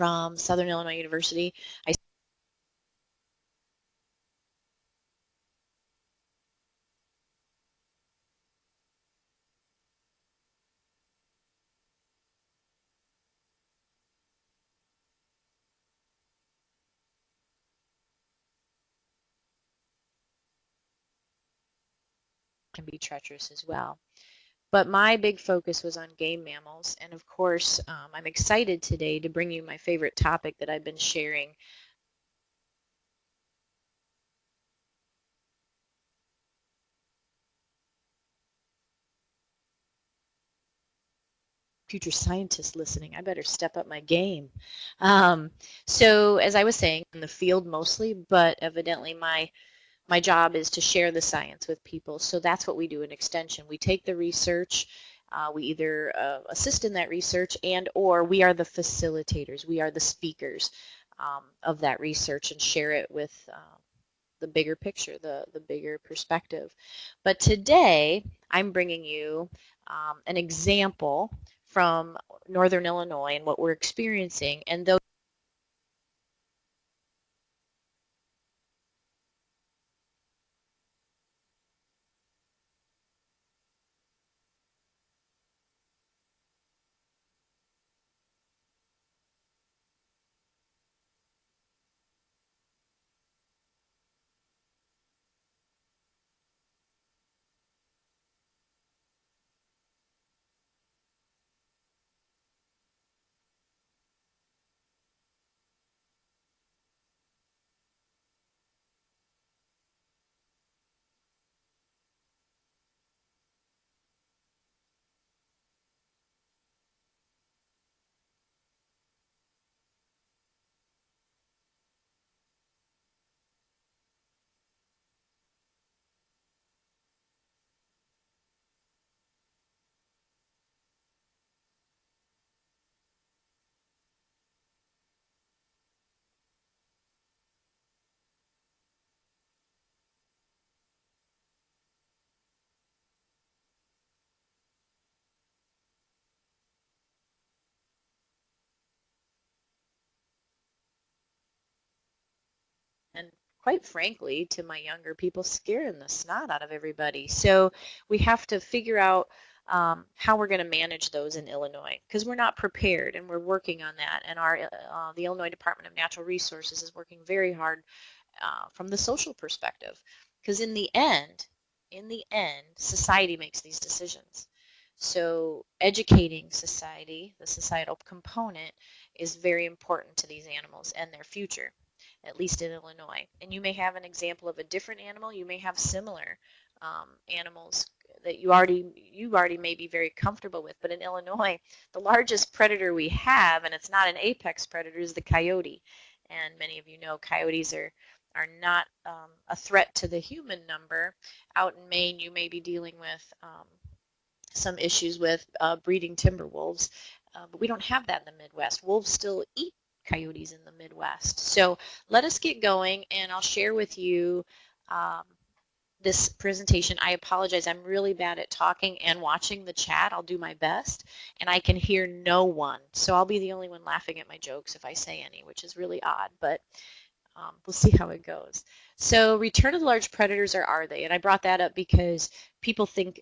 from Southern Illinois University. I can be treacherous as well. But my big focus was on game mammals, and of course, I'm excited today to bring you my favorite topic that I've been sharing. Future scientists listening, I better step up my game. So as I was saying, in the field mostly, but evidently my job is to share the science with people. So that's what we do in Extension. We take the research, we either assist in that research and or we are the facilitators. We are the speakers of that research and share it with the bigger picture, the bigger perspective. But today I'm bringing you an example from Northern Illinois and what we're experiencing. And those and quite frankly, to my younger people, scaring the snot out of everybody. So we have to figure out how we're going to manage those in Illinois because we're not prepared, and we're working on that. And the Illinois Department of Natural Resources is working very hard from the social perspective, because in the end, society makes these decisions. So educating society, the societal component, is very important to these animals and their future, at least in Illinois. And you may have an example of a different animal. You may have similar animals that you already may be very comfortable with. But in Illinois, the largest predator we have, and it's not an apex predator, is the coyote. And many of you know coyotes are not a threat to the human number. Out in Maine, you may be dealing with some issues with breeding timber wolves, but we don't have that in the Midwest. Wolves still eat coyotes in the Midwest. So let us get going, and I'll share with you um, this presentation. I apologize. I'm really bad at talking and watching the chat. I'll do my best, and I can hear no one. So I'll be the only one laughing at my jokes if I say any, which is really odd, but we'll see how it goes. So return of the large predators, or are they? And I brought that up because people think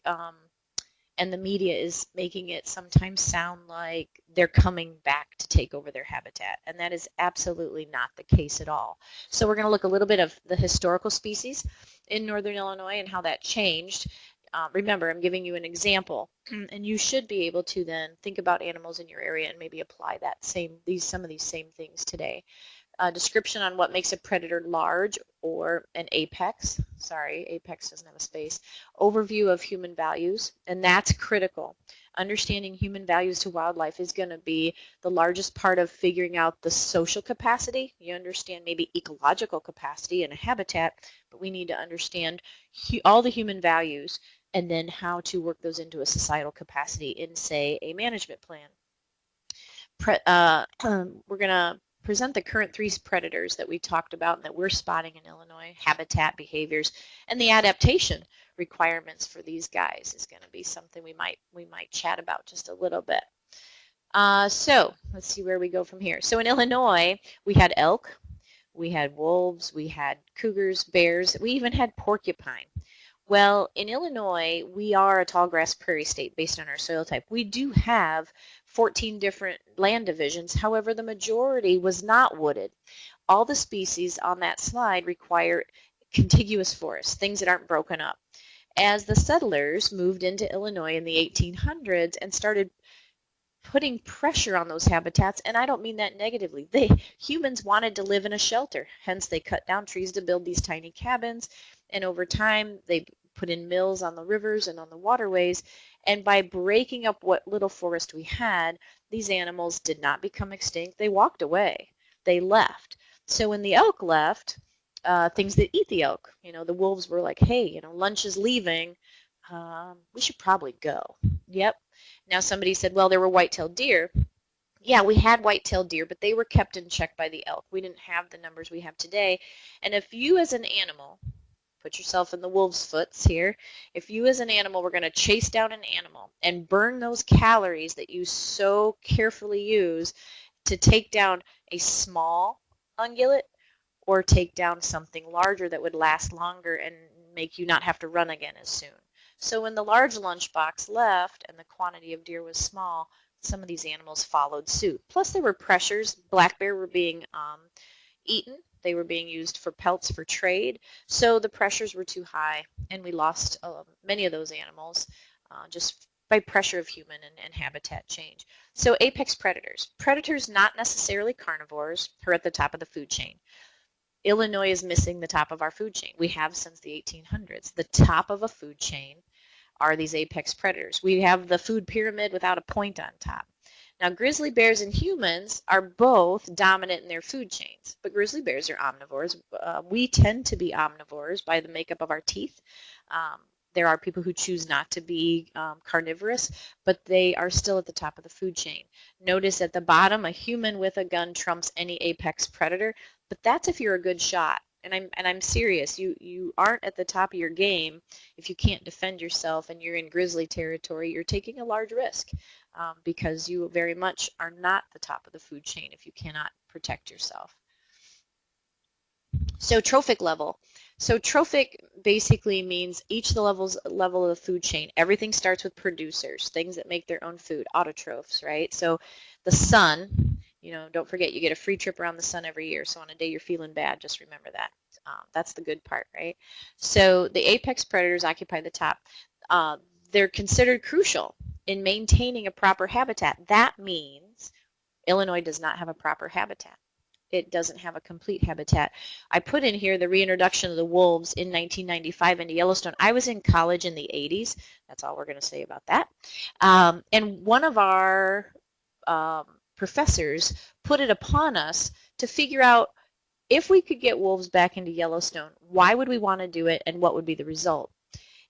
and the media is making it sometimes sound like they're coming back to take over their habitat, and that is absolutely not the case at all. So we're going to look a little bit of the historical species in Northern Illinois and how that changed. Remember, I'm giving you an example, and you should be able to then think about animals in your area and maybe apply some of these same things today. Description on what makes a predator large or an apex. Sorry, apex doesn't have a space. Overview of human values, and that's critical. Understanding human values to wildlife is going to be the largest part of figuring out the social capacity. You understand maybe ecological capacity in a habitat, but we need to understand all the human values and then how to work those into a societal capacity in, say, a management plan. We're going to present the current three predators that we talked about and that we're spotting in Illinois: habitat, behaviors, and the adaptation requirements for these guys is going to be something we might chat about just a little bit. So let's see where we go from here. So in Illinois, we had elk, we had wolves, we had cougars, bears, we even had porcupine. Well, in Illinois, we are a tallgrass prairie state based on our soil type. We do have 14 different land divisions. However, the majority was not wooded. All the species on that slide require contiguous forests, things that aren't broken up. As the settlers moved into Illinois in the 1800s and started putting pressure on those habitats, and I don't mean that negatively. Humans wanted to live in a shelter, hence they cut down trees to build these tiny cabins, and over time they put in mills on the rivers and on the waterways, and by breaking up what little forest we had, these animals did not become extinct. They walked away. They left. So when the elk left, things that eat the elk, the wolves were like, hey, lunch is leaving. We should probably go. Yep. Now somebody said, well, there were white-tailed deer. Yeah, we had white-tailed deer, but they were kept in check by the elk. We didn't have the numbers we have today. And if you as an animal, put yourself in the wolf's foots here, if you as an animal were going to chase down an animal and burn those calories that you so carefully use to take down a small ungulate or take down something larger that would last longer and make you not have to run again as soon. So when the large lunchbox left and the quantity of deer was small, some of these animals followed suit. Plus there were pressures. Black bear were being eaten. They were being used for pelts for trade. So the pressures were too high, and we lost many of those animals just by pressure of human and habitat change. So apex predators. Predators not necessarily carnivores who are at the top of the food chain. Illinois is missing the top of our food chain. We have since the 1800s. The top of a food chain are these apex predators. We have the food pyramid without a point on top. Now, grizzly bears and humans are both dominant in their food chains, but grizzly bears are omnivores. We tend to be omnivores by the makeup of our teeth. There are people who choose not to be carnivorous, but they are still at the top of the food chain. Notice at the bottom, a human with a gun trumps any apex predator, but that's if you're a good shot. And I'm serious. You aren't at the top of your game if you can't defend yourself and you're in grizzly territory. You're taking a large risk because you very much are not the top of the food chain if you cannot protect yourself. So trophic level. So trophic basically means each level of the food chain. Everything starts with producers, things that make their own food, autotrophs, right? So the sun, don't forget you get a free trip around the sun every year. So on a day you're feeling bad, just remember that. That's the good part, right? So the apex predators occupy the top. They're considered crucial in maintaining a proper habitat. That means Illinois does not have a proper habitat. It doesn't have a complete habitat. I put in here the reintroduction of the wolves in 1995 into Yellowstone. I was in college in the 80s. That's all we're going to say about that. And one of our professors put it upon us to figure out if we could get wolves back into Yellowstone, why would we want to do it and what would be the result?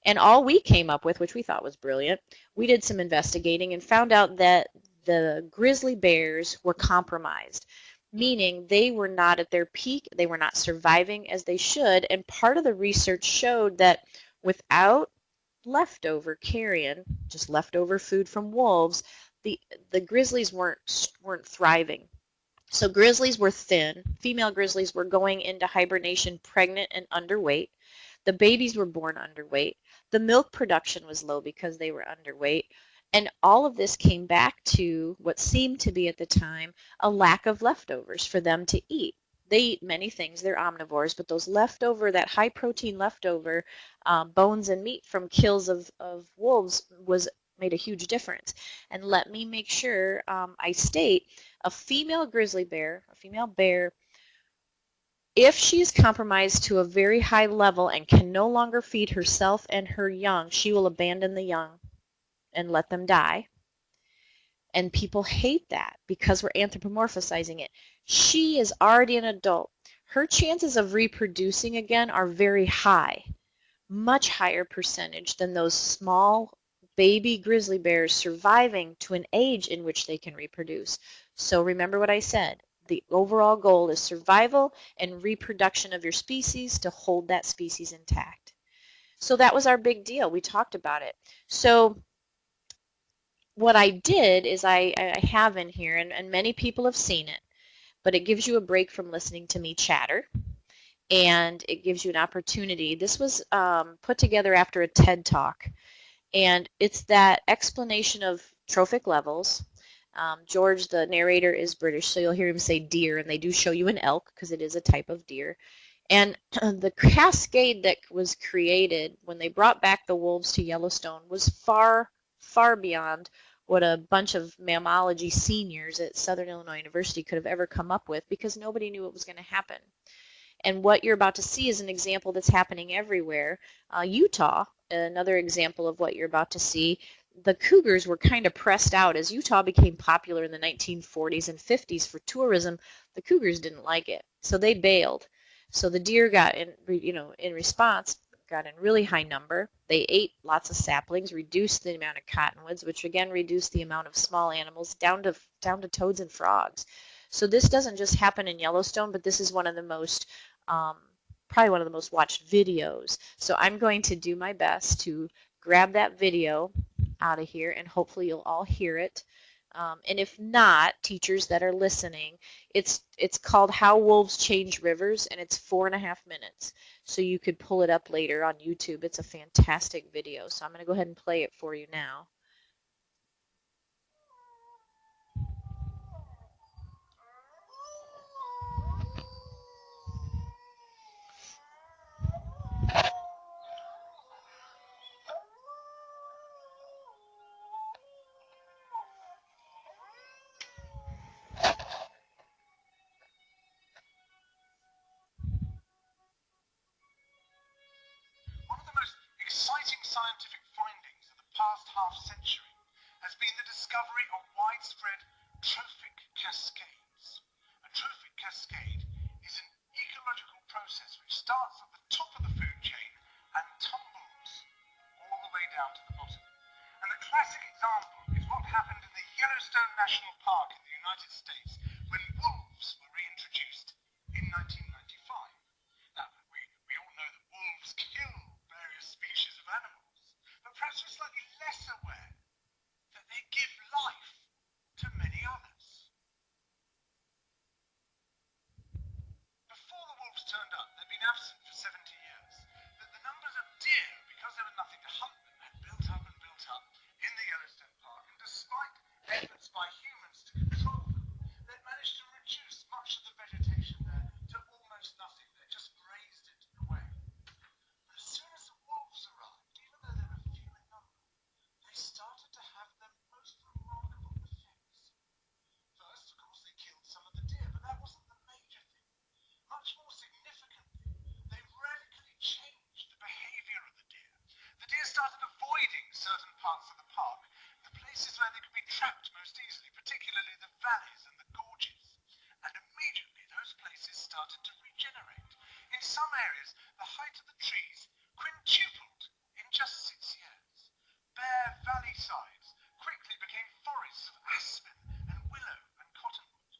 And all we came up with, which we thought was brilliant, we did some investigating and found out that the grizzly bears were compromised, meaning they were not at their peak, they were not surviving as they should, and part of the research showed that without leftover carrion, just leftover food from wolves, the grizzlies weren't thriving. So grizzlies were thin. Female grizzlies were going into hibernation pregnant and underweight. The babies were born underweight. The milk production was low because they were underweight. And all of this came back to what seemed to be at the time a lack of leftovers for them to eat. They eat many things. They're omnivores, but those leftover, that high protein leftover bones and meat from kills of wolves made a huge difference. And let me make sure I state a female grizzly bear, a female bear, if she is compromised to a very high level and can no longer feed herself and her young, she will abandon the young and let them die. And people hate that because we're anthropomorphizing it. She is already an adult. Her chances of reproducing again are very high, much higher percentage than those small baby grizzly bears surviving to an age in which they can reproduce. So remember what I said. The overall goal is survival and reproduction of your species to hold that species intact. So that was our big deal. We talked about it. So what I did is I have in here, and many people have seen it, but it gives you a break from listening to me chatter, and it gives you an opportunity. This was put together after a TED Talk, and it's that explanation of trophic levels. George, the narrator, is British, so you'll hear him say deer, and they do show you an elk because it is a type of deer. And the cascade that was created when they brought back the wolves to Yellowstone was far, far beyond what a bunch of mammalogy seniors at Southern Illinois University could have ever come up with, because nobody knew what was going to happen. And what you're about to see is an example that's happening everywhere. Utah, another example of what you're about to see. The cougars were kind of pressed out as Utah became popular in the 1940s and 50s for tourism. The cougars didn't like it, so they bailed. So the deer got in response, got in really high number. They ate lots of saplings, reduced the amount of cottonwoods, which again reduced the amount of small animals down to toads and frogs. So this doesn't just happen in Yellowstone, but this is one of the most um, probably one of the most watched videos. So I'm going to do my best to grab that video out of here, and hopefully you'll all hear it. And if not, teachers that are listening, it's called How Wolves Change Rivers, and it's 4.5 minutes. So you could pull it up later on YouTube. It's a fantastic video. So I'm going to go ahead and play it for you now. One of the most exciting scientific findings of the past half-century has been the discovery of widespread trophic cascades. A trophic cascade is an ecological process which starts at the top of the food chain and tumbles all the way down to the bottom. And the classic example is what happened in the Yellowstone National Park in the United States when wolves were reintroduced in 1995. Now, we all know that wolves kill various species of animals, but perhaps we're slightly less aware that they give life to many others. Before the wolves turned up, they'd been absent for 70 years, but the numbers of deer, because there was nothing to hunt them, had built up and built up in the Yellowstone Park, and despite efforts by humans to control them, they'd managed to reduce much of the vegetation there to almost nothing. They just grazed it away. But as soon as the wolves arrived, even though they were few in number, they started to have the most remarkable effects. First, of course, they killed some of the deer, but that wasn't the major thing. Much more significantly, they radically changed the behavior of the deer. The deer started avoiding certain parts of the park, the places where they could be trapped most easily, particularly the valleys and the gorges. And immediately those places started to regenerate. In some areas, the height of the trees quintupled in just 6 years. Bare valley sides quickly became forests of aspen and willow and cottonwood.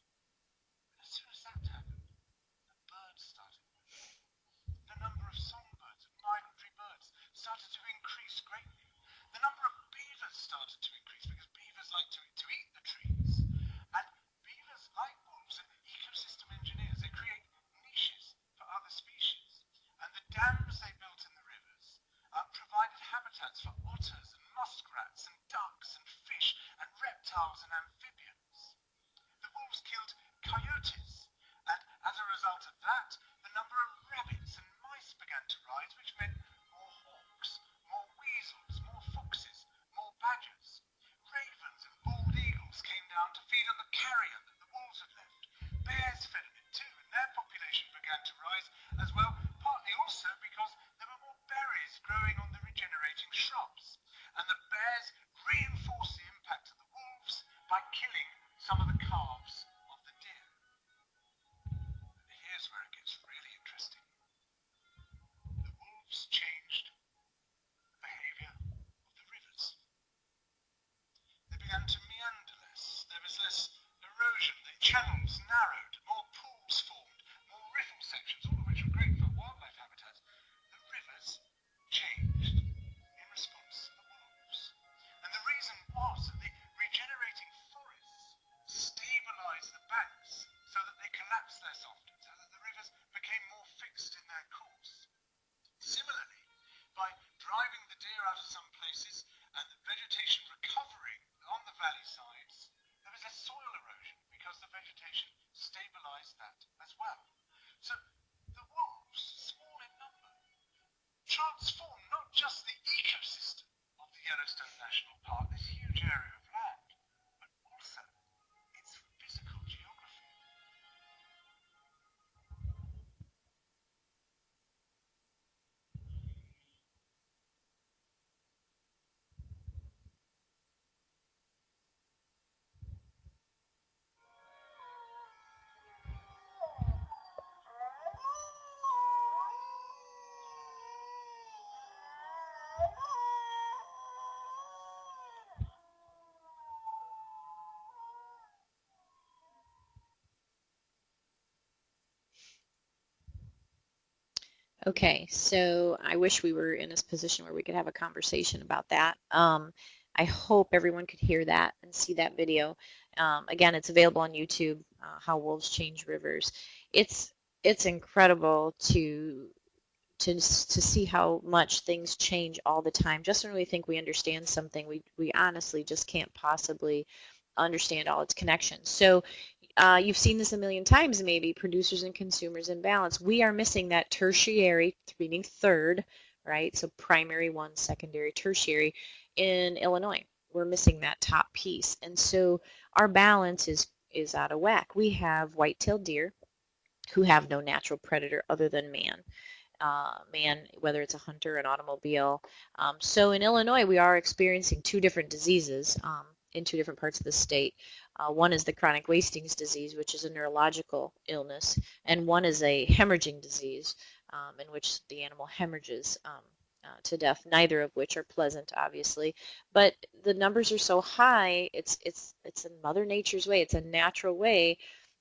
But as soon as that happened, the birds started moving. The number of songbirds and migratory birds started to increase greatly. The number of beavers started to increase because beavers like to eat the trees. And beavers, like wolves and ecosystem engineers, they create niches for other species. And the dams they built in the rivers provided habitats for otters and muskrats and ducks Okay, so I wish we were in a position where we could have a conversation about that. I hope everyone could hear that and see that video. Again, it's available on YouTube, How Wolves Change Rivers. It's it's incredible to see how much things change all the time. Just when we think we understand something, we honestly just can't possibly understand all its connections. So you've seen this a million times maybe, producers and consumers in balance. We are missing that tertiary, meaning third, right? So primary one, secondary, tertiary in Illinois. We're missing that top piece. And so our balance is out of whack. We have white-tailed deer who have no natural predator other than man. Man, whether it's a hunter, an automobile. So in Illinois, we are experiencing two different diseases in two different parts of the state. One is the chronic wasting disease, which is a neurological illness, and one is a hemorrhaging disease in which the animal hemorrhages to death, neither of which are pleasant, obviously. But the numbers are so high, it's in Mother Nature's way. It's a natural way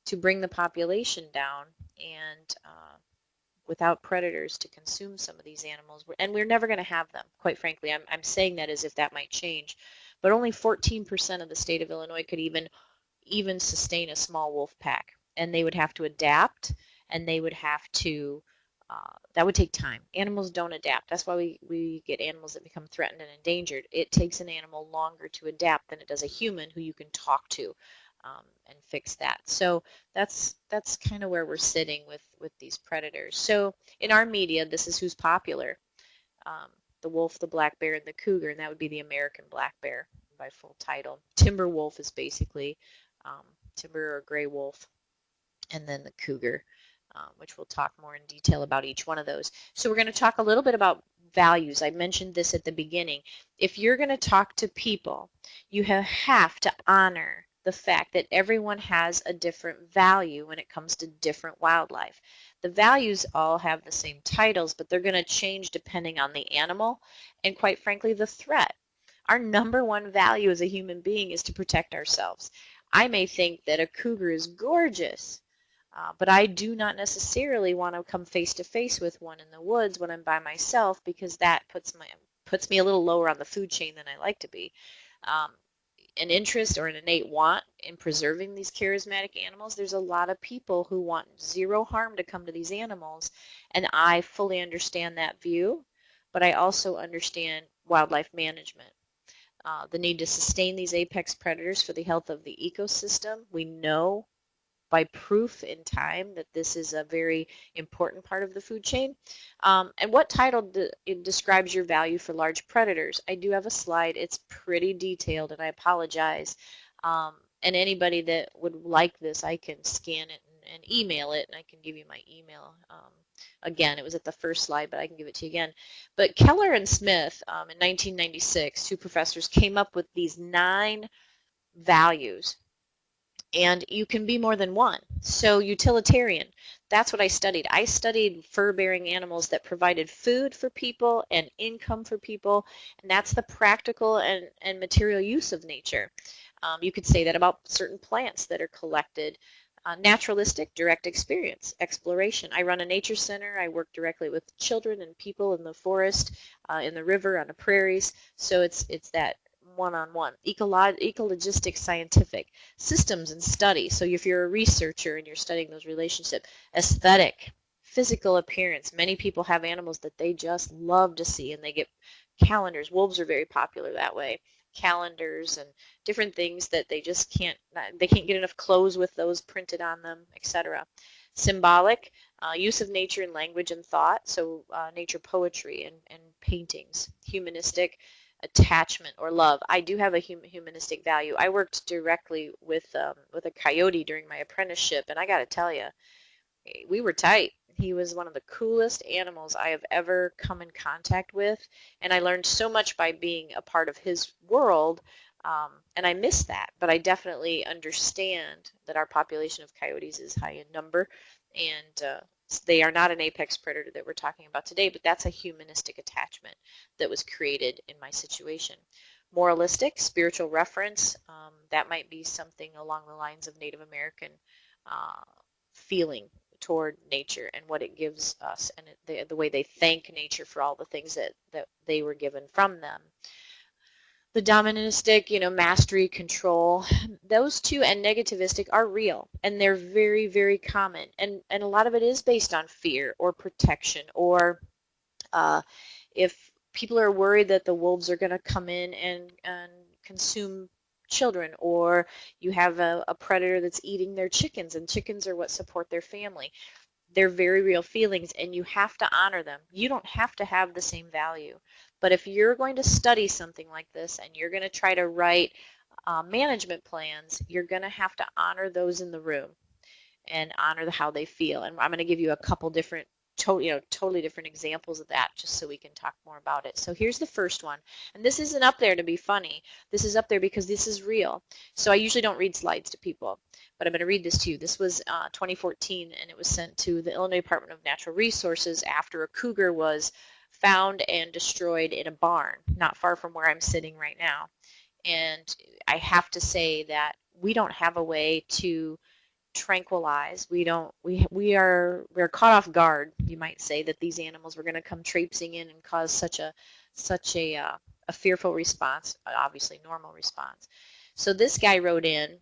to bring the population down and without predators to consume some of these animals. And we're never going to have them, quite frankly. I'm saying that as if that might change. But only 14% of the state of Illinois could even sustain a small wolf pack. And they would have to adapt, and they would have to, that would take time. Animals don't adapt. That's why we get animals that become threatened and endangered. It takes an animal longer to adapt than it does a human who you can talk to and fix that. So that's kind of where we're sitting with these predators. So in our media, this is who's popular. Um, the wolf, the black bear, and the cougar, and that would be the American black bear by full title. Timber wolf is basically um, timber or gray wolf, and then the cougar, which we'll talk more in detail about each one of those. So we're going to talk a little bit about values. I mentioned this at the beginning. If you're going to talk to people, you have to honor the fact that everyone has a different value when it comes to different wildlife. The values all have the same titles, but they're going to change depending on the animal and, quite frankly, the threat. Our number one value as a human being is to protect ourselves. I may think that a cougar is gorgeous, but I do not necessarily want to come face to face with one in the woods when I'm by myself because that puts me a little lower on the food chain than I like to be. Um, an interest or an innate want in preserving these charismatic animals, there's a lot of people who want zero harm to come to these animals, and I fully understand that view, but I also understand wildlife management. The need to sustain these apex predators for the health of the ecosystem. We know by proof in time that this is a very important part of the food chain. And what title describes your value for large predators? I do have a slide. It's pretty detailed, and I apologize. And anybody that would like this, I can scan it and email it, and I can give you my email. Again, it was at the first slide, but I can give it to you again. But Keller and Smith in 1996, two professors, came up with these 9 values, and you can be more than one. So utilitarian, that's what I studied. I studied fur-bearing animals that provided food for people and income for people, and that's the practical and material use of nature. You could say that about certain plants that are collected. Naturalistic, direct experience, exploration. I run a nature center. I work directly with children and people in the forest, in the river, on the prairies. So it's that one-on-one. Ecologistic, scientific. Systems and study. So if you're a researcher and you're studying those relationships. Aesthetic, physical appearance. Many people have animals that they just love to see, and they get calendars. Wolves are very popular that way. Calendars and different things that they just can't get enough clothes with those printed on them, etc. Symbolic, use of nature in language and thought, so nature poetry and paintings. Humanistic, attachment or love. I do have a humanistic value. I worked directly with a coyote during my apprenticeship, and I got to tell you, we were tight. He was one of the coolest animals I have ever come in contact with, and I learned so much by being a part of his world, and I miss that. But I definitely understand that our population of coyotes is high in number, and They are not an apex predator that we're talking about today, but that's a humanistic attachment that was created in my situation. Moralistic, spiritual reference, that might be something along the lines of Native American uh, feeling toward nature and what it gives us, and the way they thank nature for all the things that they were given from them. The dominantistic, mastery, control, those two, and negativistic are real, and they're very, very common. And a lot of it is based on fear or protection, or uh, if people are worried that the wolves are going to come in and consume children, or you have a predator that's eating their chickens, and chickens are what support their family. They're very real feelings, and you have to honor them. You don't have to have the same value. But if you're going to study something like this and you're going to try to write management plans, you're going to have to honor those in the room and honor how they feel. And I'm going to give you a couple different totally different examples of that, just so we can talk more about it. So here's the first one, and this isn't up there to be funny. This is up there because this is real. So I usually don't read slides to people, but I'm going to read this to you. This was 2014, and it was sent to the Illinois Department of Natural Resources after a cougar was found and destroyed in a barn not far from where I'm sitting right now. And I have to say that we don't have a way to tranquilize. We're caught off guard, you might say, that these animals were going to come traipsing in and cause such a fearful response, obviously normal response. So this guy wrote in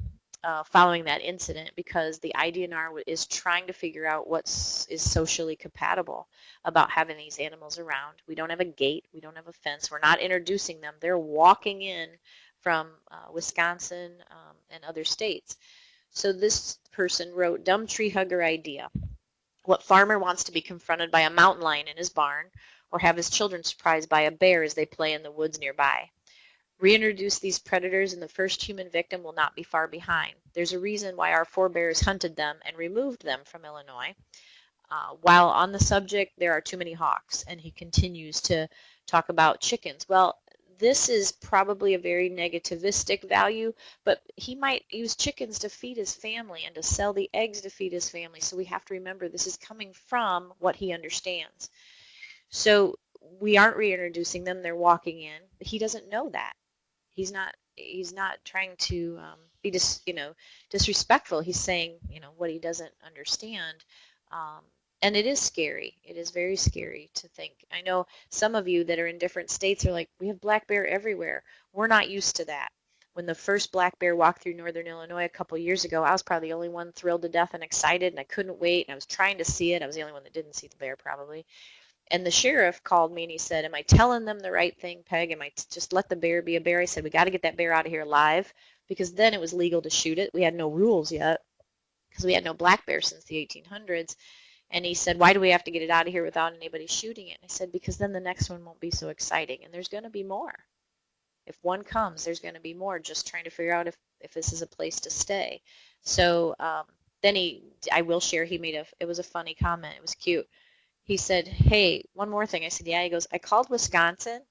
following that incident because the IDNR is trying to figure out what is socially compatible about having these animals around. We don't have a gate. We don't have a fence. We're not introducing them. They're walking in from Wisconsin and other states. So this person wrote, dumb tree hugger idea. What farmer wants to be confronted by a mountain lion in his barn or have his children surprised by a bear as they play in the woods nearby? Reintroduce these predators and the first human victim will not be far behind. There's a reason why our forebears hunted them and removed them from Illinois. While on the subject, there are too many hawks, and he continues to talk about chickens. Well, this is probably a very negativistic value, but he might use chickens to feed his family and to sell the eggs to feed his family. So we have to remember this is coming from what he understands. So we aren't reintroducing them. They're walking in. He doesn't know that. He's not trying to be disrespectful. He's saying what he doesn't understand. Um, and it is scary. It is very scary to think. I know some of you that are in different states are like, we have black bear everywhere. We're not used to that. When the first black bear walked through northern Illinois a couple years ago, I was probably the only one thrilled to death and excited, and I couldn't wait, and I was trying to see it. I was the only one that didn't see the bear probably. And the sheriff called me and he said, am I telling them the right thing, Peg? Am I just let the bear be a bear? I said, we got to get that bear out of here alive, because then it was legal to shoot it. We had no rules yet because we had no black bear since the 1800s. And he said, why do we have to get it out of here without anybody shooting it? And I said, because then the next one won't be so exciting. And there's going to be more. If one comes, there's going to be more, just trying to figure out if this is a place to stay. So then I will share, it was a funny comment. It was cute. He said, hey, one more thing. I said, yeah. He goes, I called Wisconsin,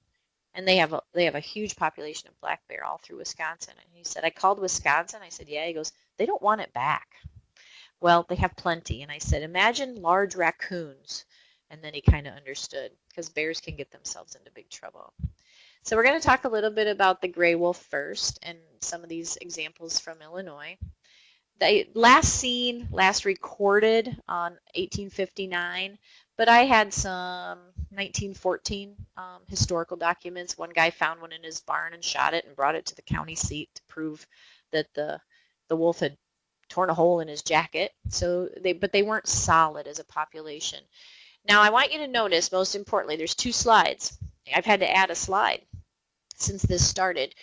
and they have a huge population of black bear all through Wisconsin. And he said, I called Wisconsin. I said, yeah. He goes, they don't want it back. Well, they have plenty. And I said, imagine large raccoons. And then he kind of understood, because bears can get themselves into big trouble. So we're going to talk a little bit about the gray wolf first and some of these examples from Illinois. They last recorded on 1859, but I had some 1914 historical documents. One guy found one in his barn and shot it and brought it to the county seat to prove that the wolf had torn a hole in his jacket. But they weren't solid as a population. Now I want you to notice, most importantly, there's two slides. I've had to add a slide since this started.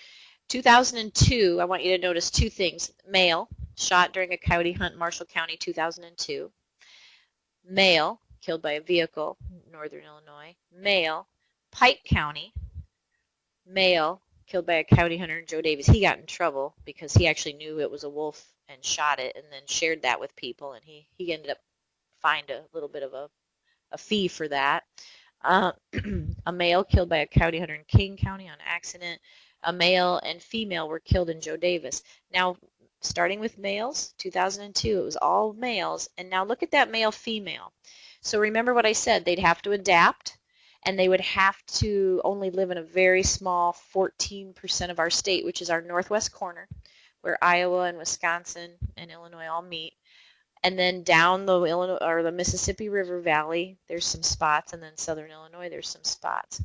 2002, I want you to notice two things. Male, shot during a coyote hunt in Marshall County, 2002. Male, killed by a vehicle, northern Illinois. Male, Pike County. Male, killed by a coyote hunter, Joe Davis. He got in trouble because he actually knew it was a wolf and shot it and then shared that with people, and he ended up fined a little bit of a fee for that. A male killed by a coyote hunter in King County on accident. A male and female were killed in Joe Davis. Now, starting with males, 2002, it was all males. And now look at that male-female. So remember what I said, they'd have to adapt, and they would have to only live in a very small 14% of our state, which is our northwest corner, where Iowa and Wisconsin and Illinois all meet. And then down the Illinois or the Mississippi River Valley, there's some spots, and then southern Illinois, there's some spots.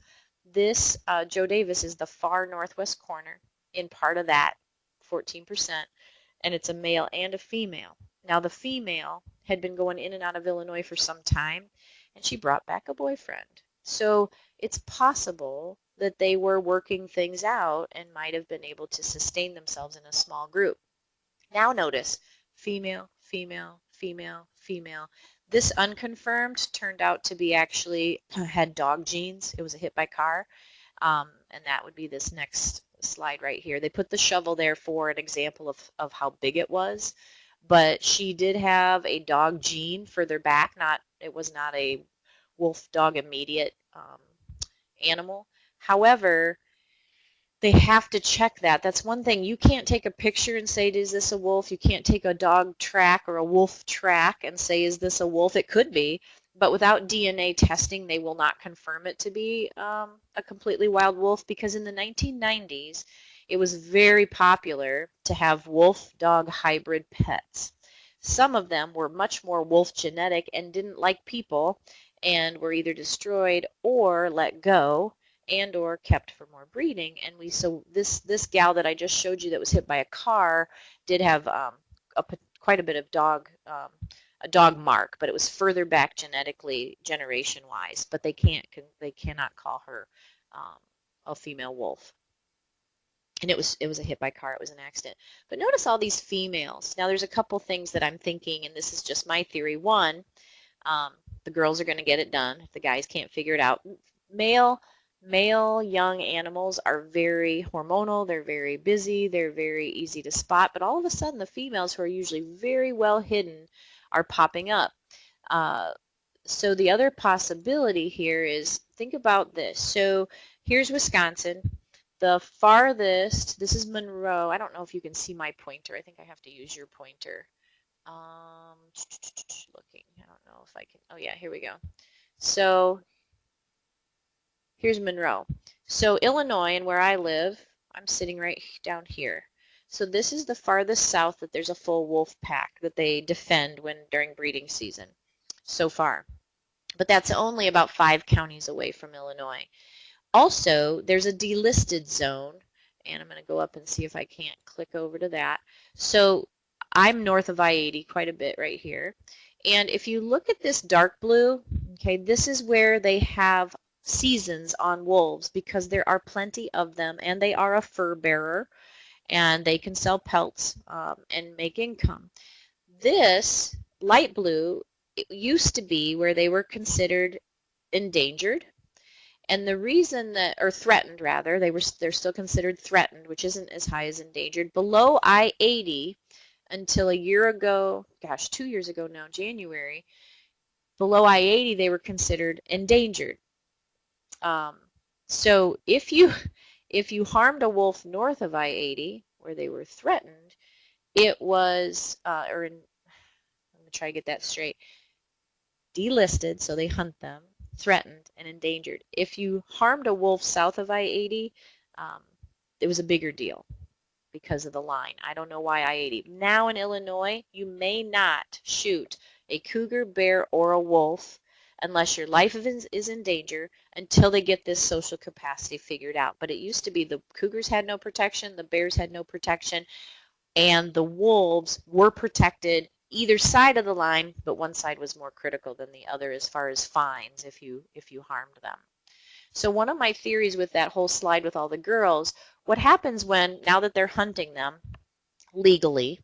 This Joe Davis is the far northwest corner in part of that 14%, and it's a male and a female. Now the female had been going in and out of Illinois for some time, and she brought back a boyfriend. So it's possible that they were working things out and might have been able to sustain themselves in a small group. Now notice, female, female, female, female. This unconfirmed turned out to be actually had dog genes. It was a hit by car, and that would be this next slide right here. They put the shovel there for an example of how big it was, but she did have a dog gene further back. It was not a wolf dog immediate animal. However, they have to check that. That's one thing. You can't take a picture and say, is this a wolf? You can't take a dog track or a wolf track and say, is this a wolf? It could be, but without DNA testing, they will not confirm it to be a completely wild wolf, because in the 1990s, it was very popular to have wolf-dog hybrid pets. Some of them were much more wolf genetic and didn't like people and were either destroyed or let go and or kept for more breeding. And so this gal that I just showed you that was hit by a car did have quite a bit of a dog mark, but it was further back genetically, generation wise. But they cannot call her a female wolf. And it was a hit by car. It was an accident. But notice all these females. Now there's a couple things that I'm thinking, and this is just my theory. One, the girls are going to get it done if the guys can't figure it out. Male young animals are very hormonal, they're very busy, they're very easy to spot, but all of a sudden the females, who are usually very well hidden, are popping up. So the other possibility here is, think about this. So here's Wisconsin. The farthest, this is Monroe. I don't know if you can see my pointer. I think I have to use your pointer. Looking, I don't know if I can. Oh yeah, here we go. So here's Monroe. So Illinois, and where I live, I'm sitting right down here. So this is the farthest south that there's a full wolf pack that they defend during breeding season so far. But that's only about 5 counties away from Illinois. Also, there's a delisted zone, and I'm going to go up and see if I can't click over to that. So I'm north of I-80 quite a bit right here. And if you look at this dark blue, okay, this is where they have seasons on wolves, because there are plenty of them, and they are a fur bearer, and they can sell pelts and make income. This light blue, it used to be where they were considered endangered, and the reason that, or threatened rather, they're still considered threatened, which isn't as high as endangered. Below I-80 until a year ago, gosh, 2 years ago now, January, below I-80 they were considered endangered. So if you harmed a wolf north of I-80, where they were threatened, it was, let me try to get that straight, delisted, so they hunt them, threatened, and endangered. If you harmed a wolf south of I-80, it was a bigger deal because of the line. I don't know why I-80. Now in Illinois, you may not shoot a cougar, bear, or a wolf unless your life is in danger until they get this social capacity figured out. But it used to be the cougars had no protection, the bears had no protection, and the wolves were protected either side of the line, but one side was more critical than the other as far as fines if you harmed them. So one of my theories with that whole slide with all the girls, what happens now that they're hunting them legally,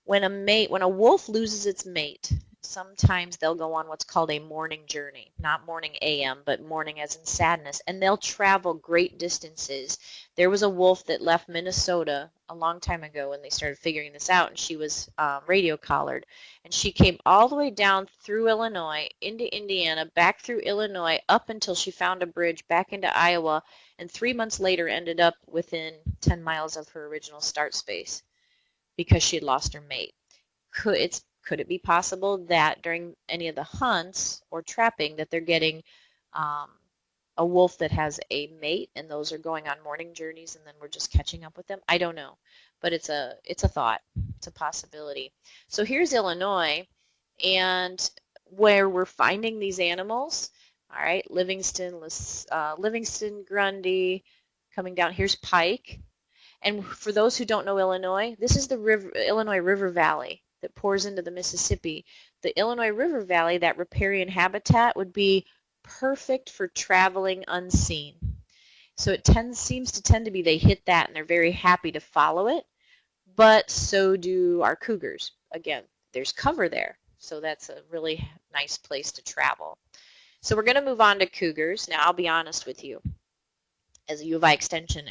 when a wolf loses its mate, sometimes they'll go on what's called a mourning journey. Not mourning AM, but mourning as in sadness. And they'll travel great distances. There was a wolf that left Minnesota a long time ago when they started figuring this out, and she was radio collared. And she came all the way down through Illinois, into Indiana, back through Illinois, up until she found a bridge back into Iowa, and 3 months later ended up within 10 miles of her original start space because she had lost her mate. Could Could it be possible that during any of the hunts or trapping that they're getting um, a wolf that has a mate and those are going on morning journeys and then we're just catching up with them? I don't know, but it's a thought. It's a possibility. So here's Illinois, and where we're finding these animals. All right, Livingston, Grundy, coming down. Here's Pike. And for those who don't know Illinois, this is the Illinois River Valley that pours into the Mississippi. The Illinois River Valley, that riparian habitat, would be perfect for traveling unseen. So it seems to tend to be they hit that and they're very happy to follow it, but so do our cougars. Again, there's cover there, so that's a really nice place to travel. So we're going to move on to cougars. Now, I'll be honest with you. As a U of I Extension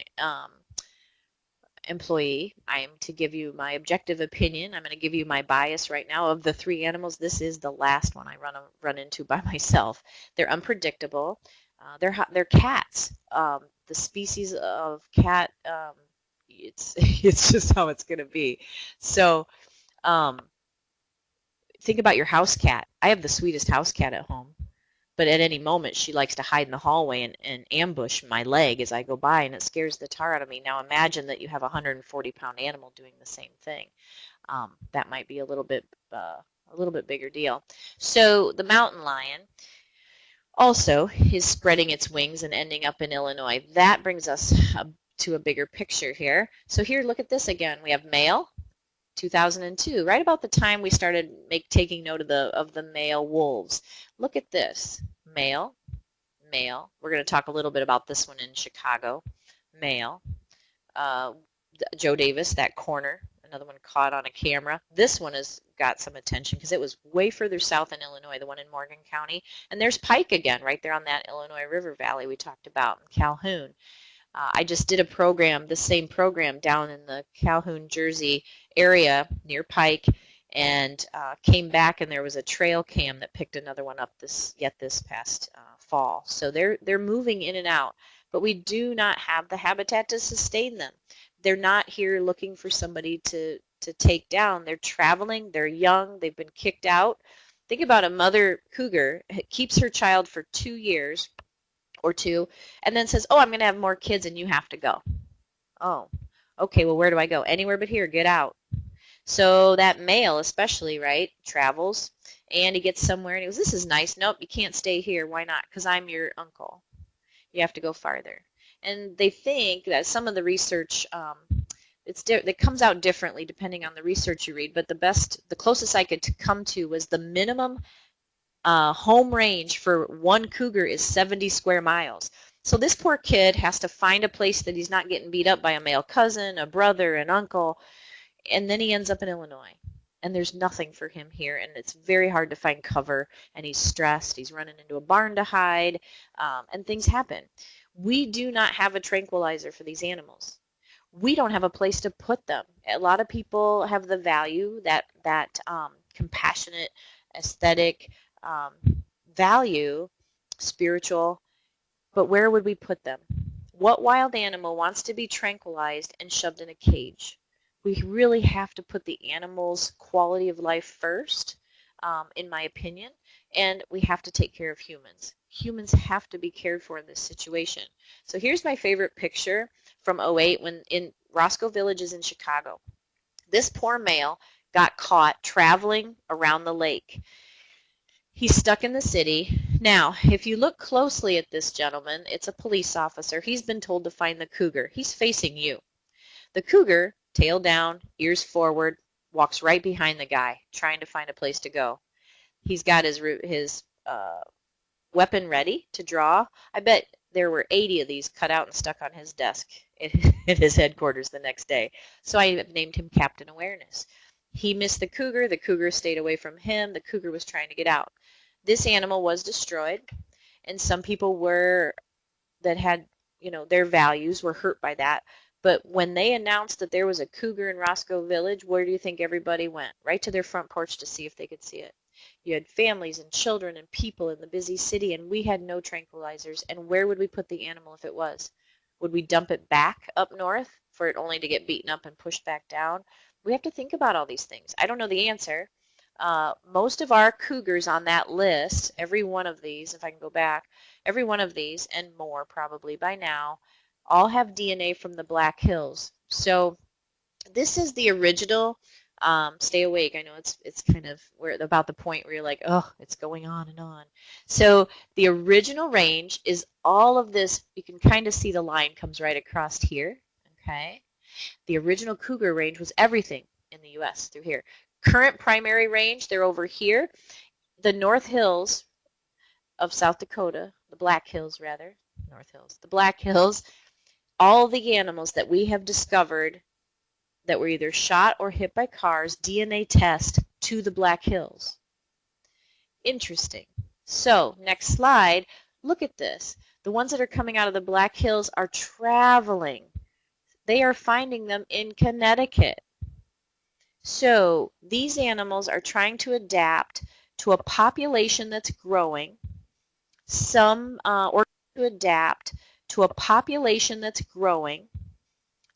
employee, I am to give you my objective opinion. I'm going to give you my bias right now. Of the three animals, this is the last one I run into by myself. They're unpredictable. They're cats. The species of cat, it's just how it's going to be. So um, think about your house cat. I have the sweetest house cat at home. But at any moment, she likes to hide in the hallway and ambush my leg as I go by, and it scares the tar out of me. Now imagine that you have a 140-pound animal doing the same thing. That might be a little bit bigger deal. So the mountain lion also is spreading its wings and ending up in Illinois. That brings us to a bigger picture here. So here, look at this again. We have male. 2002, right about the time we started taking note of the male wolves. Look at this, male, male. We're going to talk a little bit about this one in Chicago. Male, uh, Joe Davis, that corner, another one caught on a camera. This one has got some attention because it was way further south in Illinois, the one in Morgan County. And there's Pike again, right there on that Illinois River Valley we talked about in Calhoun. I just did a program, the same program, down in the Calhoun, Jersey area near Pike, and came back and there was a trail cam that picked another one up this past fall. So they're moving in and out, but we do not have the habitat to sustain them. They're not here looking for somebody to take down. They're traveling. They're young. They've been kicked out. Think about a mother cougar keeps her child for 2 years or two, and then says, oh, I'm going to have more kids and you have to go. Oh, okay, well, where do I go? Anywhere but here, get out. So that male especially, right, travels, and he gets somewhere and he goes, this is nice. Nope, you can't stay here. Why not? Because I'm your uncle. You have to go farther. And they think that some of the research, it comes out differently depending on the research you read, but the closest I could come to was the minimum home range for one cougar is 70 square miles. So this poor kid has to find a place that he's not getting beat up by a male cousin, a brother, an uncle, and then he ends up in Illinois. And there's nothing for him here, and it's very hard to find cover, and he's stressed. He's running into a barn to hide, and things happen. We do not have a tranquilizer for these animals. We don't have a place to put them. A lot of people have the value, that compassionate, aesthetic, value, spiritual, but where would we put them? What wild animal wants to be tranquilized and shoved in a cage? We really have to put the animal's quality of life first, in my opinion, and we have to take care of humans. Humans have to be cared for in this situation. So here's my favorite picture from '08 when in Roscoe Villages in Chicago. This poor male got caught traveling around the lake. He's stuck in the city. Now, if you look closely at this gentleman, it's a police officer. He's been told to find the cougar. He's facing you. The cougar, tail down, ears forward, walks right behind the guy, trying to find a place to go. He's got his weapon ready to draw. I bet there were 80 of these cut out and stuck on his desk at his headquarters the next day. So I named him Captain Awareness. He missed the cougar stayed away from him, the cougar was trying to get out. This animal was destroyed, and some people that had, their values were hurt by that. But when they announced that there was a cougar in Roscoe Village, where do you think everybody went? Right to their front porch to see if they could see it. You had families and children and people in the busy city, and we had no tranquilizers. And where would we put the animal if it was? Would we dump it back up north for it only to get beaten up and pushed back down? We have to think about all these things. I don't know the answer. most of our cougars on that list, every one of these, if I can go back, every one of these and more probably by now, all have DNA from the Black Hills. So this is the original. Stay awake. I know it's kind of we're about the point where you're like, oh, it's going on and on. So the original range is all of this. You can kind of see the line comes right across here. Okay. The original cougar range was everything in the U.S. through here. Current primary range, they're over here. The North Hills of South Dakota, the Black Hills rather, North Hills, the Black Hills, all the animals that we have discovered that were either shot or hit by cars, DNA test to the Black Hills. Interesting. So, next slide, look at this. The ones that are coming out of the Black Hills are traveling. They are finding them in Connecticut. So, these animals are trying to adapt to a population that's growing. Or to adapt to a population that's growing.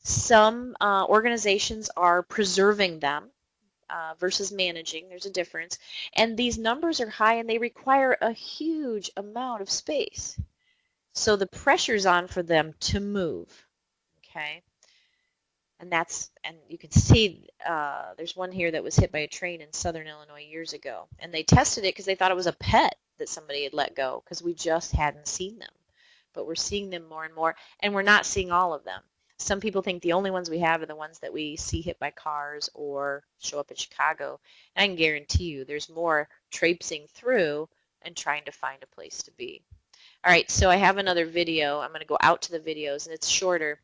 Some organizations are preserving them versus managing. There's a difference. And these numbers are high and they require a huge amount of space. So the pressure's on for them to move. Okay. And you can see there's one here that was hit by a train in southern Illinois years ago. And they tested it because they thought it was a pet that somebody had let go because we just hadn't seen them. But we're seeing them more and more, and we're not seeing all of them. Some people think the only ones we have are the ones that we see hit by cars or show up in Chicago. And I can guarantee you there's more traipsing through and trying to find a place to be. All right, so I have another video. I'm going to go out to the videos, and it's shorter.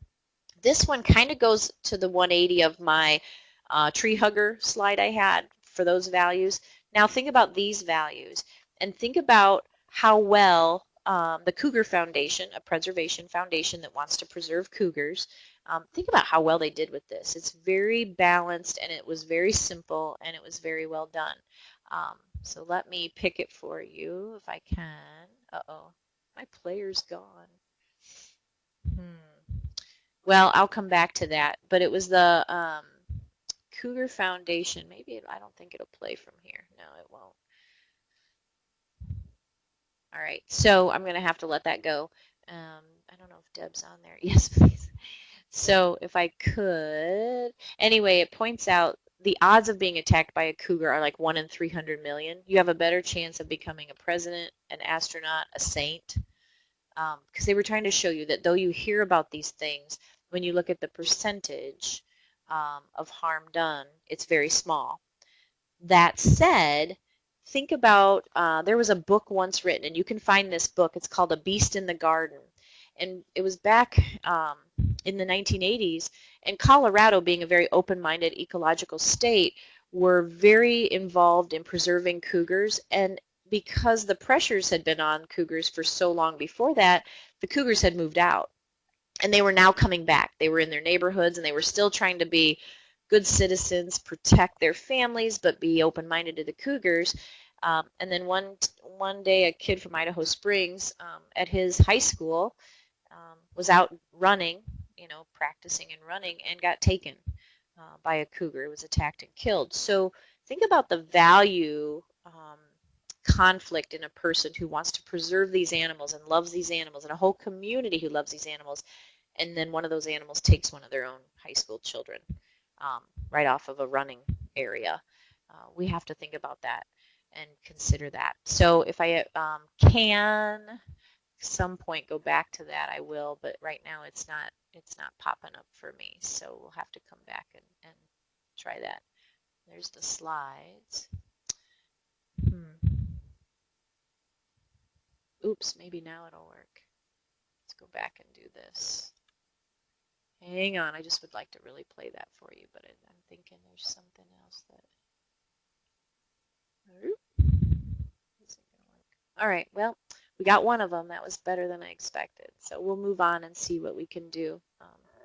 This one kind of goes to the 180 of my tree hugger slide I had for those values. Now think about these values and think about how well the Cougar Foundation, a preservation foundation that wants to preserve cougars, think about how well they did with this. It's very balanced and it was very simple and it was very well done. So let me pick it for you if I can. Uh-oh, my player's gone. Well, I'll come back to that, but it was the Cougar Foundation. Maybe I don't think it'll play from here. No, it won't. All right, so I'm going to have to let that go. I don't know if Deb's on there. Yes, please. So if I could. Anyway, it points out the odds of being attacked by a cougar are like 1 in 300 million. You have a better chance of becoming a president, an astronaut, a saint. Because they were trying to show you that though you hear about these things, when you look at the percentage of harm done, it's very small. That said, think about, there was a book once written, and you can find this book. It's called A Beast in the Garden. And it was back in the 1980s, and Colorado, being a very open-minded ecological state, were very involved in preserving cougars. And because the pressures had been on cougars for so long before that, the cougars had moved out. And they were now coming back. They were in their neighborhoods, and they were still trying to be good citizens, protect their families, but be open-minded to the cougars. And then one day, a kid from Idaho Springs at his high school was out running, practicing and running, and got taken by a cougar. It was attacked and killed. So think about the value conflict in a person who wants to preserve these animals and loves these animals, and a whole community who loves these animals, and then one of those animals takes one of their own high school children right off of a running area. We have to think about that and consider that. So if I can some point go back to that, I will, but right now it's not popping up for me, so we'll have to come back and try that. There's the slides. Oops, maybe now it'll work. Let's go back and do this. Hang on, I just would like to really play that for you, but I'm thinking there's something else that isn't going to work. All right, well, we got one of them. That was better than I expected. So we'll move on and see what we can do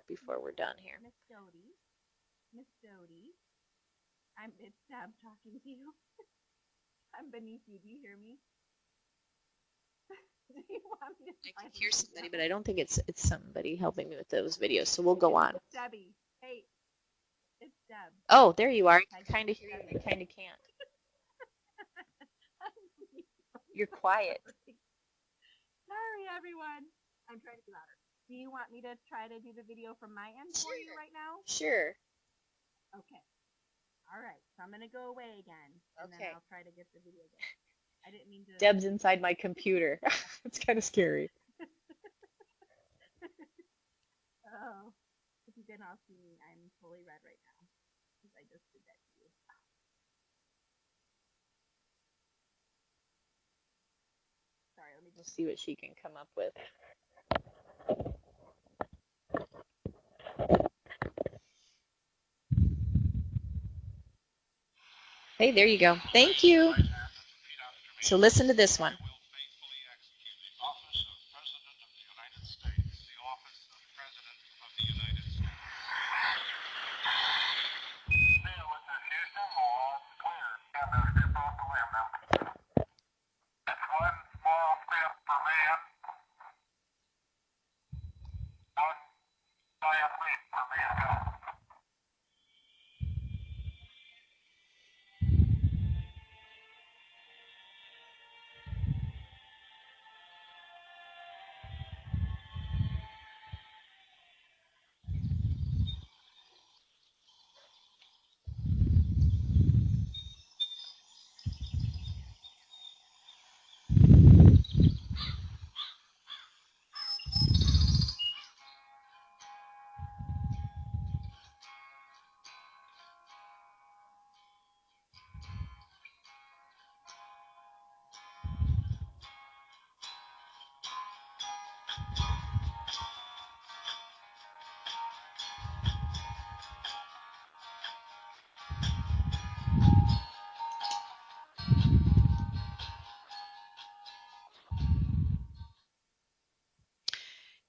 before we're done here. Miss Doty, it's Deb talking to you. I'm beneath you. Do you hear me? Do you want me to I can hear somebody, but I don't think it's somebody helping me with those videos. So we'll go on. It's Debbie. Hey, it's Deb. Oh, there you are. I can kind of hear you. I kind of can't. You're quiet. Sorry, everyone. I'm trying to be louder. Do you want me to try to do the video from my end for you right now? Sure. Okay. All right. So I'm going to go away again, and then Okay. I'll try to get the video going. I didn't mean to. Deb's inside my computer. It's kind of scary. Oh, if you cannot see me, I'm fully red right now because I just did that to you. Sorry, let me We'll just see what she can come up with. Hey, there you go. Thank you. So listen to this one.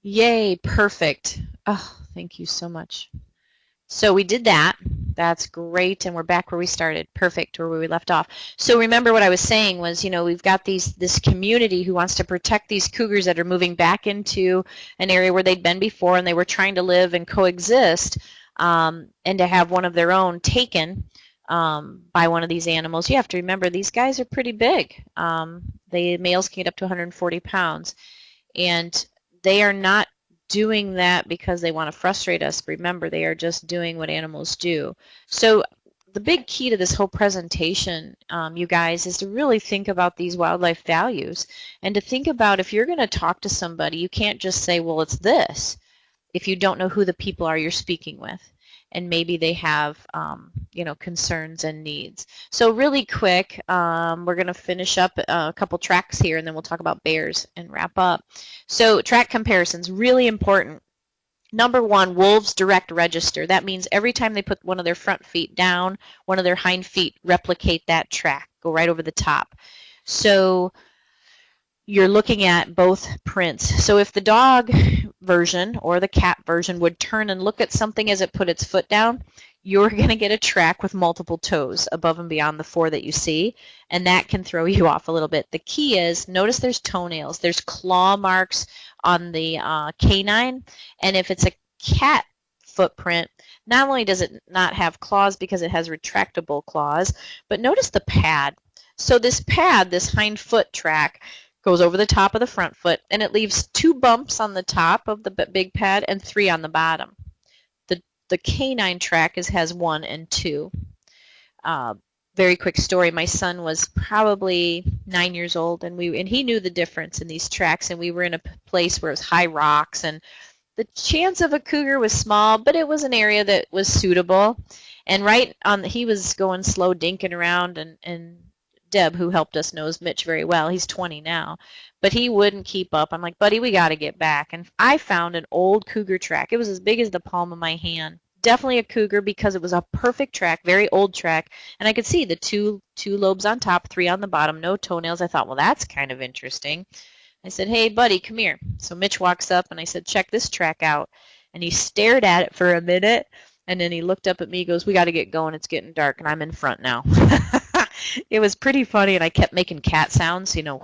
Yay, perfect. Oh, thank you so much. So we did that. That's great, and we're back where we started. Perfect, where we left off. So remember what I was saying was, we've got this community who wants to protect these cougars that are moving back into an area where they'd been before, and they were trying to live and coexist, and to have one of their own taken by one of these animals. You have to remember these guys are pretty big. The males can get up to 140 pounds, and they are not doing that because they want to frustrate us. Remember, they are just doing what animals do. So the big key to this whole presentation, you guys, is to really think about these wildlife values and to think about if you're going to talk to somebody, you can't just say, well, it's this, if you don't know who the people are you're speaking with. And maybe they have, concerns and needs. So really quick, we're going to finish up a couple tracks here, and then we'll talk about bears and wrap up. So track comparisons, really important. Number one, wolves direct register. That means every time they put one of their front feet down, one of their hind feet replicate that track, go right over the top. So you're looking at both prints. So if the dog version or the cat version would turn and look at something as it put its foot down, you're going to get a track with multiple toes above and beyond the 4 that you see, and that can throw you off a little bit. The key is, notice there's toenails, there's claw marks on the canine, and if it's a cat footprint, not only does it not have claws because it has retractable claws, but notice the pad. So this pad, this hind foot track, goes over the top of the front foot, and it leaves 2 bumps on the top of the big pad and 3 on the bottom. The canine track has 1 and 2. Very quick story. My son was probably 9 years old, and he knew the difference in these tracks, and we were in a place where it was high rocks, and the chance of a cougar was small, but it was an area that was suitable. And he was going slow, dinking around, and Deb, who helped us, knows Mitch very well. He's 20 now, but he wouldn't keep up. I'm like, buddy, we got to get back. And I found an old cougar track. It was as big as the palm of my hand. Definitely a cougar because it was a perfect track, very old track, and I could see the two lobes on top, 3 on the bottom, no toenails. I thought, well, that's kind of interesting. I said, hey, buddy, come here. So Mitch walks up, and I said, check this track out. And he stared at it for a minute, and then he looked up at me, goes, we got to get going. It's getting dark, and I'm in front now. It was pretty funny, and I kept making cat sounds, whew.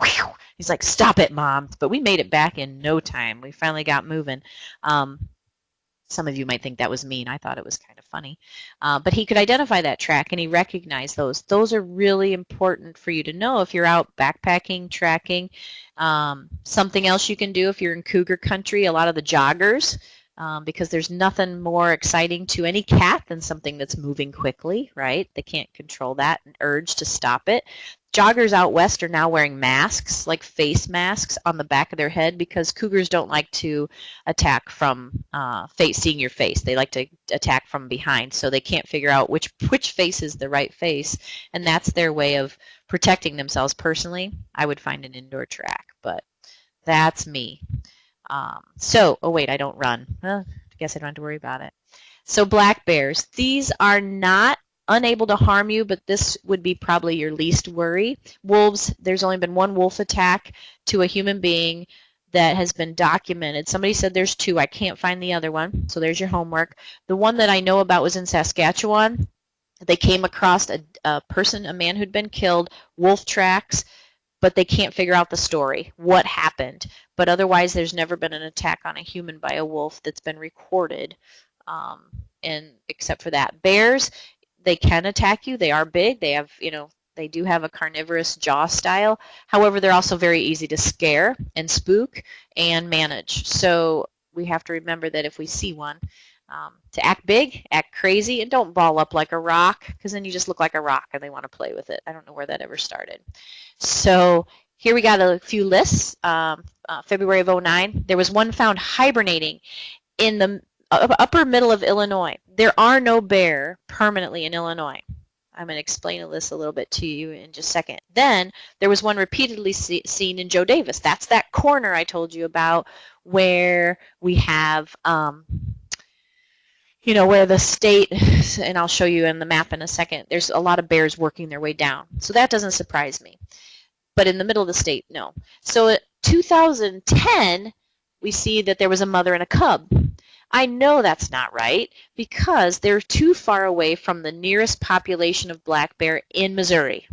He's like, stop it, Mom. But we made it back in no time. We finally got moving. Some of you might think that was mean. I thought it was kind of funny. But he could identify that track and he recognized those. Those are really important for you to know if you're out backpacking, tracking. Something else you can do if you're in cougar country, a lot of the joggers, because there's nothing more exciting to any cat than something that's moving quickly, right? They can't control that urge to stop it. Joggers out west are now wearing masks, like face masks on the back of their head because cougars don't like to attack from seeing your face. They like to attack from behind, so they can't figure out which face is the right face, and that's their way of protecting themselves. Personally, I would find an indoor track, but that's me. Oh wait, I don't run. Well, I guess I don't have to worry about it. So black bears, these are not unable to harm you, but this would be probably your least worry. Wolves, there's only been one wolf attack to a human being that has been documented. Somebody said there's two. I can't find the other one, so there's your homework. The one that I know about was in Saskatchewan. They came across a man who'd been killed, wolf tracks, but they can't figure out the story, what happened. But otherwise, there's never been an attack on a human by a wolf that's been recorded, and except for that. Bears, they can attack you. They are big. They have, they do have a carnivorous jaw style. However, they're also very easy to scare and spook and manage. So we have to remember that if we see one, to act big, act crazy, and don't ball up like a rock, because then you just look like a rock and they want to play with it. I don't know where that ever started. So here we got a few lists. February of 2009, there was one found hibernating in the upper middle of Illinois. There are no bear permanently in Illinois. I'm going to explain this a little bit to you in just a second. Then there was one repeatedly seen in Joe Davis. That's that corner I told you about where we have, where the state, and I'll show you in the map in a second, there's a lot of bears working their way down. So that doesn't surprise me. But in the middle of the state, no. So in 2010, we see that there was a mother and a cub. I know that's not right because they're too far away from the nearest population of black bear in Missouri.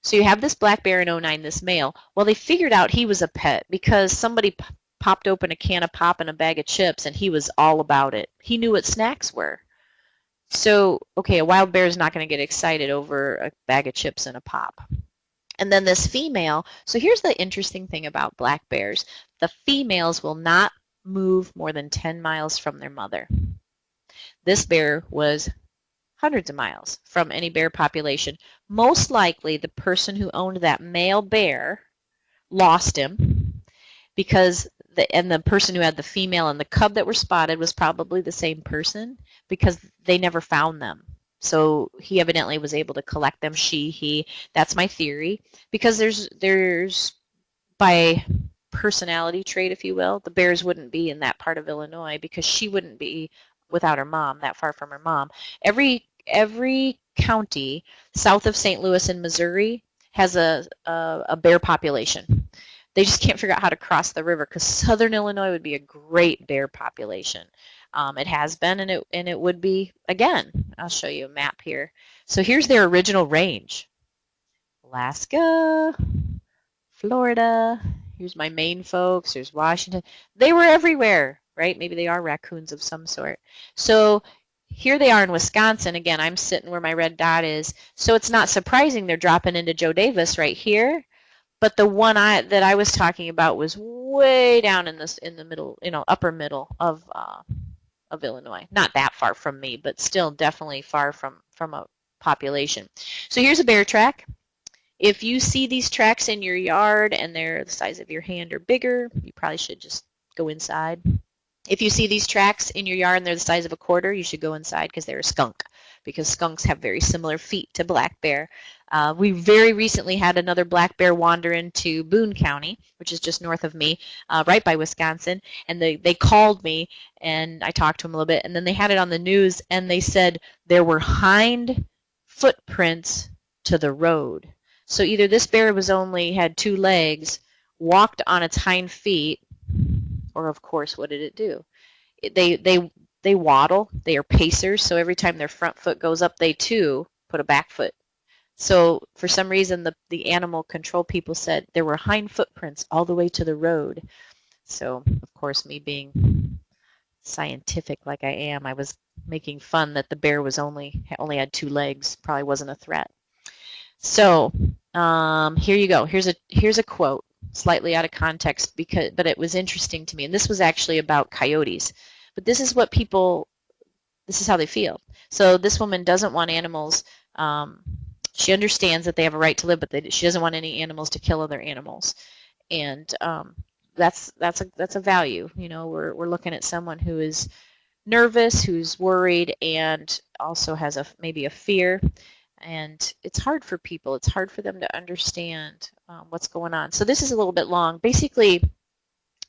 So you have this black bear in 2009, this male. Well, they figured out he was a pet because somebody popped open a can of pop and a bag of chips, and he was all about it. He knew what snacks were. So, okay, a wild bear is not going to get excited over a bag of chips and a pop. And then this female, so here's the interesting thing about black bears. The females will not move more than 10 miles from their mother. This bear was hundreds of miles from any bear population. Most likely the person who owned that male bear lost him because the person who had the female and the cub that were spotted was probably the same person because they never found them. So he evidently was able to collect them, he. That's my theory. Because there's by personality trait, if you will, the bears wouldn't be in that part of Illinois because she wouldn't be without her mom, that far from her mom. Every county south of St. Louis in Missouri has a bear population. They just can't figure out how to cross the river because southern Illinois would be a great bear population. It has been, and it would be again. I'll show you a map here. So here's their original range. Alaska, Florida. Here's my Maine folks. There's Washington. They were everywhere, right? Maybe they are raccoons of some sort. So here they are in Wisconsin. Again, I'm sitting where my red dot is. So it's not surprising they're dropping into Joe Davis right here. But the one that I was talking about was way down in the middle, upper middle of Illinois. Not that far from me, but still definitely far from a population. So here's a bear track. If you see these tracks in your yard and they're the size of your hand or bigger, you probably should just go inside. If you see these tracks in your yard and they're the size of a quarter, you should go inside because they're a skunk, because skunks have very similar feet to black bear. We very recently had another black bear wander into Boone County, which is just north of me, right by Wisconsin, and they called me, and I talked to them a little bit, and then they had it on the news, and they said there were hind footprints to the road. So either this bear had 2 legs, walked on its hind feet, or of course, what did it do? They waddle. They are pacers. So every time their front foot goes up, they too put a back foot. So for some reason, the animal control people said there were hind footprints all the way to the road. So of course, me being scientific like I am, I was making fun that the bear was only had 2 legs, probably wasn't a threat. So here you go. Here's a quote, slightly out of context, but it was interesting to me, and this was actually about coyotes. But this is how they feel. So this woman doesn't want animals. She understands that they have a right to live, but she doesn't want any animals to kill other animals, and that's a value. You know, we're looking at someone who is nervous, who's worried, and also has maybe a fear. And it's hard for people. It's hard for them to understand what's going on. So this is a little bit long. Basically,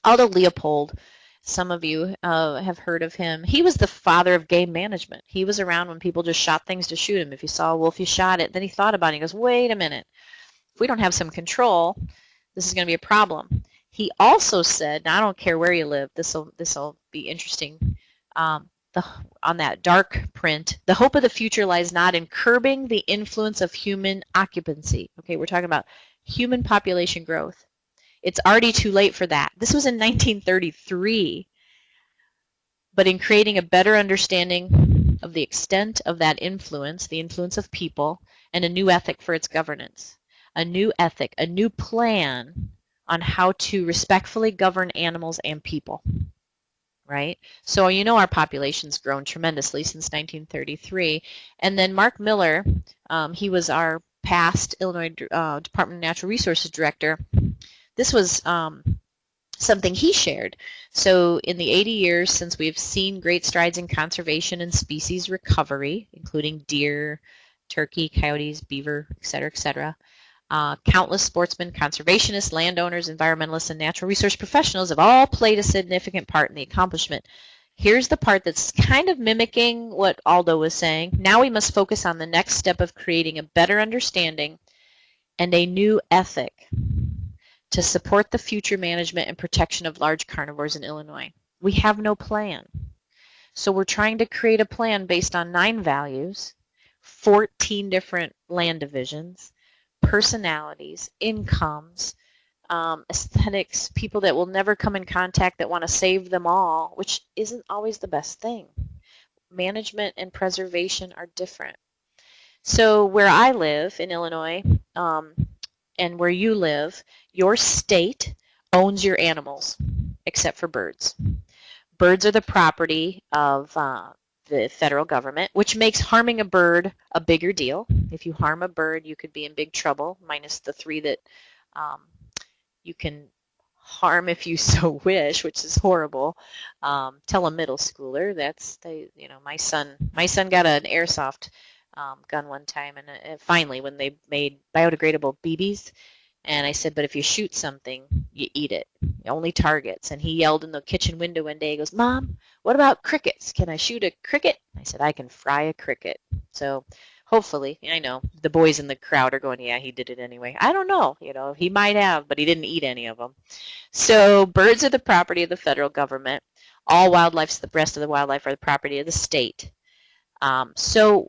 Aldo Leopold, some of you have heard of him. He was the father of game management. He was around when people just shot things to shoot him. If you saw a wolf, you shot it. Then he thought about it. He goes, wait a minute. If we don't have some control, this is going to be a problem. He also said, now I don't care where you live, this'll be interesting. On that dark print, the hope of the future lies not in curbing the influence of human occupancy. Okay, we're talking about human population growth. It's already too late for that. This was in 1933. But in creating a better understanding of the extent of that influence, the influence of people, and a new ethic for its governance. A new ethic, a new plan on how to respectfully govern animals and people. Right? So you know our population's grown tremendously since 1933. And then Mark Miller, he was our past Illinois Department of Natural Resources director. This was something he shared. So in the 80 years since we've seen great strides in conservation and species recovery, including deer, turkey, coyotes, beaver, et cetera, countless sportsmen, conservationists, landowners, environmentalists, and natural resource professionals have all played a significant part in the accomplishment. Here's the part that's kind of mimicking what Aldo was saying. Now we must focus on the next step of creating a better understanding and a new ethic to support the future management and protection of large carnivores in Illinois. We have no plan. So we're trying to create a plan based on 9 values, 14 different land divisions, personalities, incomes, aesthetics, people that will never come in contact that want to save them all, which isn't always the best thing. Management and preservation are different. So where I live in Illinois, and where you live, your state owns your animals, except for birds. Birds are the property of the federal government, which makes harming a bird a bigger deal. If you harm a bird, you could be in big trouble, minus the 3 that you can harm if you so wish, which is horrible. Tell a middle schooler. My son got an airsoft gun one time, and finally when they made biodegradable BBs, and I said, but if you shoot something, you eat it. Only targets. And he yelled in the kitchen window one day, he goes, Mom, what about crickets? Can I shoot a cricket? I said, I can fry a cricket. So hopefully, I know, the boys in the crowd are going, yeah, he did it anyway. I don't know, he might have, but he didn't eat any of them. So birds are the property of the federal government. All wildlife, the rest of the wildlife, are the property of the state. So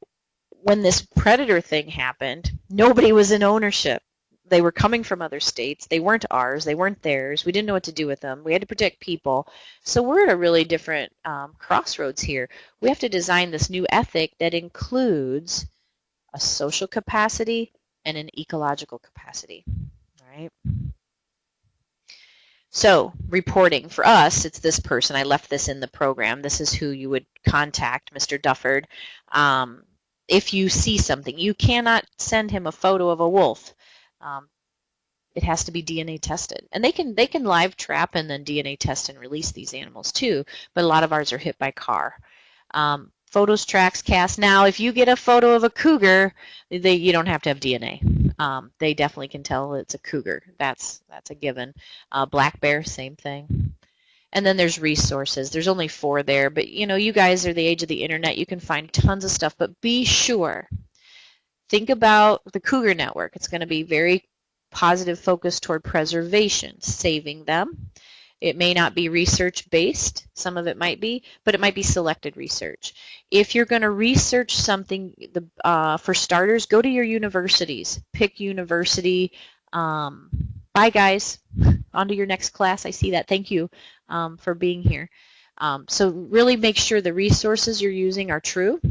when this predator thing happened, nobody was in ownership. They were coming from other states. They weren't ours. They weren't theirs. We didn't know what to do with them. We had to protect people. So we're at a really different crossroads here. We have to design this new ethic that includes a social capacity and an ecological capacity. All right. So reporting for us, it's this person. I left this in the program. This is who you would contact, Mr. Dufford. If you see something, you cannot send him a photo of a wolf. It has to be DNA tested, and they can live trap and then DNA test and release these animals too. But a lot of ours are hit by car. Photos, tracks, casts. Now, if you get a photo of a cougar, you don't have to have DNA. They definitely can tell it's a cougar. That's a given. Black bear, same thing. And then there's resources. There's only 4 there, but you guys are the age of the internet. You can find tons of stuff, but be sure. Think about the Cougar Network. It's going to be very positive focus toward preservation, saving them. It may not be research-based. Some of it might be, but it might be selected research. If you're going to research something, for starters, go to your universities. Pick university. Bye, guys. On to your next class. I see that. Thank you for being here. So really make sure the resources you're using are true,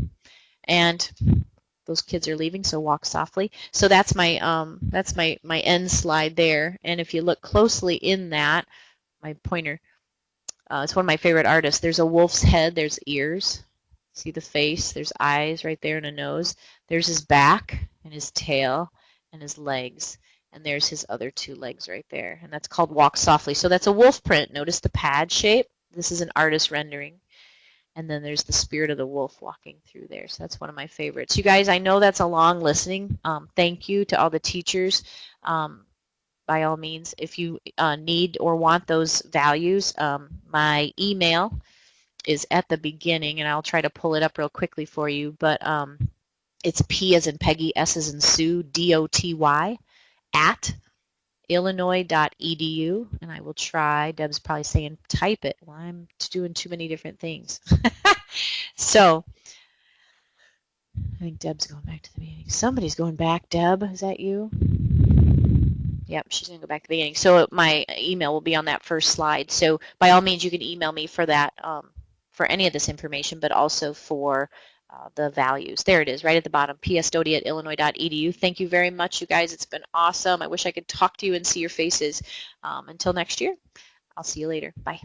and those kids are leaving, so walk softly. So that's my end slide there. And if you look closely in that, my pointer, it's one of my favorite artists. There's a wolf's head. There's ears. See the face? There's eyes right there and a nose. There's his back and his tail and his legs. And there's his other two legs right there. And that's called Walk Softly. So that's a wolf print. Notice the pad shape. This is an artist rendering. And then there's the spirit of the wolf walking through there. So that's one of my favorites. You guys, I know that's a long listening. Thank you to all the teachers. By all means, if you need or want those values, my email is at the beginning, and I'll try to pull it up real quickly for you. But it's P as in Peggy, S as in Sue, DOTY at illinois.edu, and I will try. Deb's probably saying type it. Well, I'm doing too many different things. So I think Deb's going back to the beginning. Somebody's going back. Deb, is that you? Yep, she's going to go back to the beginning. So my email will be on that first slide. So by all means, you can email me for that, for any of this information, but also for the values. There it is, right at the bottom, psdody@illinois.edu. Thank you very much, you guys. It's been awesome. I wish I could talk to you and see your faces. Until next year, I'll see you later. Bye.